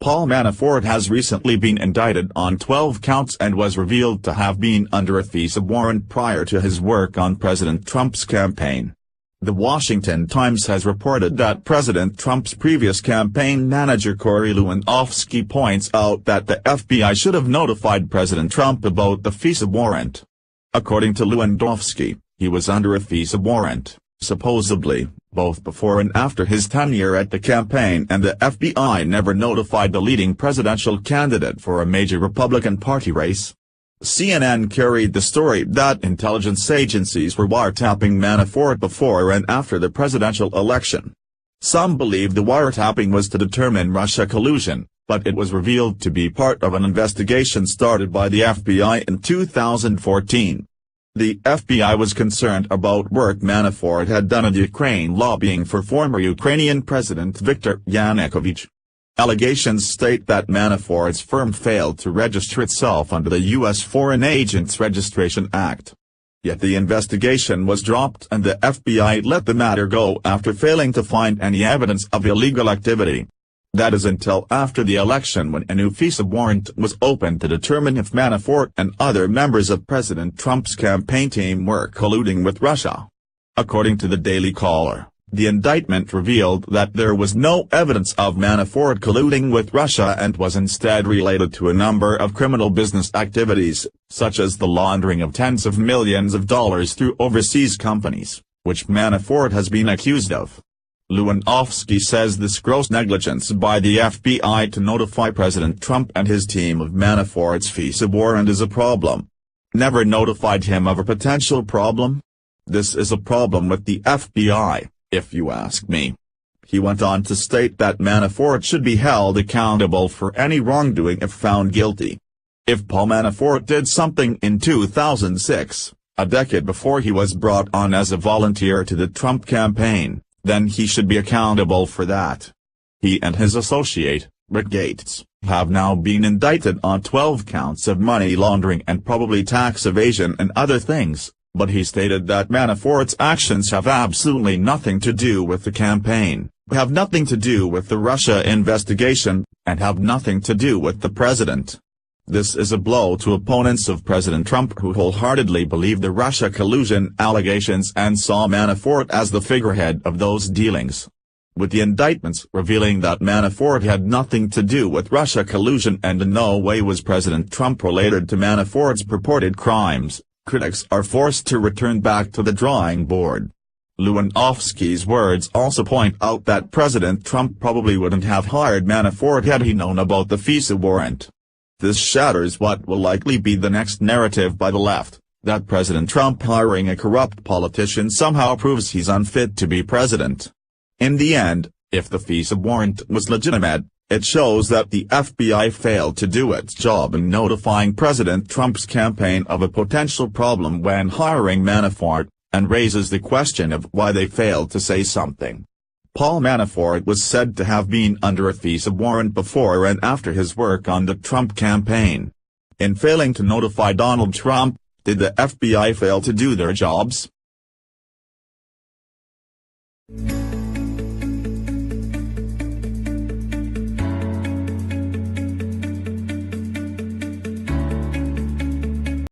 Paul Manafort has recently been indicted on 12 counts and was revealed to have been under a FISA warrant prior to his work on President Trump's campaign. The Washington Times has reported that President Trump's previous campaign manager Corey Lewandowski points out that the FBI should have notified President Trump about the FISA warrant. According to Lewandowski, he was under a FISA warrant, supposedly, both before and after his tenure at the campaign, and the FBI never notified the leading presidential candidate for a major Republican Party race. CNN carried the story that intelligence agencies were wiretapping Manafort before and after the presidential election. Some believe the wiretapping was to determine Russia collusion, but it was revealed to be part of an investigation started by the FBI in 2014. The FBI was concerned about work Manafort had done in Ukraine lobbying for former Ukrainian President Viktor Yanukovych. Allegations state that Manafort's firm failed to register itself under the U.S. Foreign Agents Registration Act. Yet the investigation was dropped and the FBI let the matter go after failing to find any evidence of illegal activity. That is until after the election, when a new FISA warrant was opened to determine if Manafort and other members of President Trump's campaign team were colluding with Russia. According to the Daily Caller, the indictment revealed that there was no evidence of Manafort colluding with Russia and was instead related to a number of criminal business activities, such as the laundering of tens of millions of dollars through overseas companies, which Manafort has been accused of. Lewandowski says this gross negligence by the FBI to notify President Trump and his team of Manafort's FISA warrant is a problem. Never notified him of a potential problem? This is a problem with the FBI, if you ask me. He went on to state that Manafort should be held accountable for any wrongdoing if found guilty. If Paul Manafort did something in 2006, a decade before he was brought on as a volunteer to the Trump campaign, then he should be accountable for that. He and his associate, Rick Gates, have now been indicted on 12 counts of money laundering and probably tax evasion and other things, but he stated that Manafort's actions have absolutely nothing to do with the campaign, have nothing to do with the Russia investigation, and have nothing to do with the president. This is a blow to opponents of President Trump who wholeheartedly believe the Russia collusion allegations and saw Manafort as the figurehead of those dealings. With the indictments revealing that Manafort had nothing to do with Russia collusion and in no way was President Trump related to Manafort's purported crimes, critics are forced to return back to the drawing board. Lewandowski's words also point out that President Trump probably wouldn't have hired Manafort had he known about the FISA warrant. This shatters what will likely be the next narrative by the left, that President Trump hiring a corrupt politician somehow proves he's unfit to be president. In the end, if the FISA warrant was legitimate, it shows that the FBI failed to do its job in notifying President Trump's campaign of a potential problem when hiring Manafort, and raises the question of why they failed to say something. Paul Manafort was said to have been under a FISA warrant before and after his work on the Trump campaign. In failing to notify Donald Trump, did the FBI fail to do their jobs?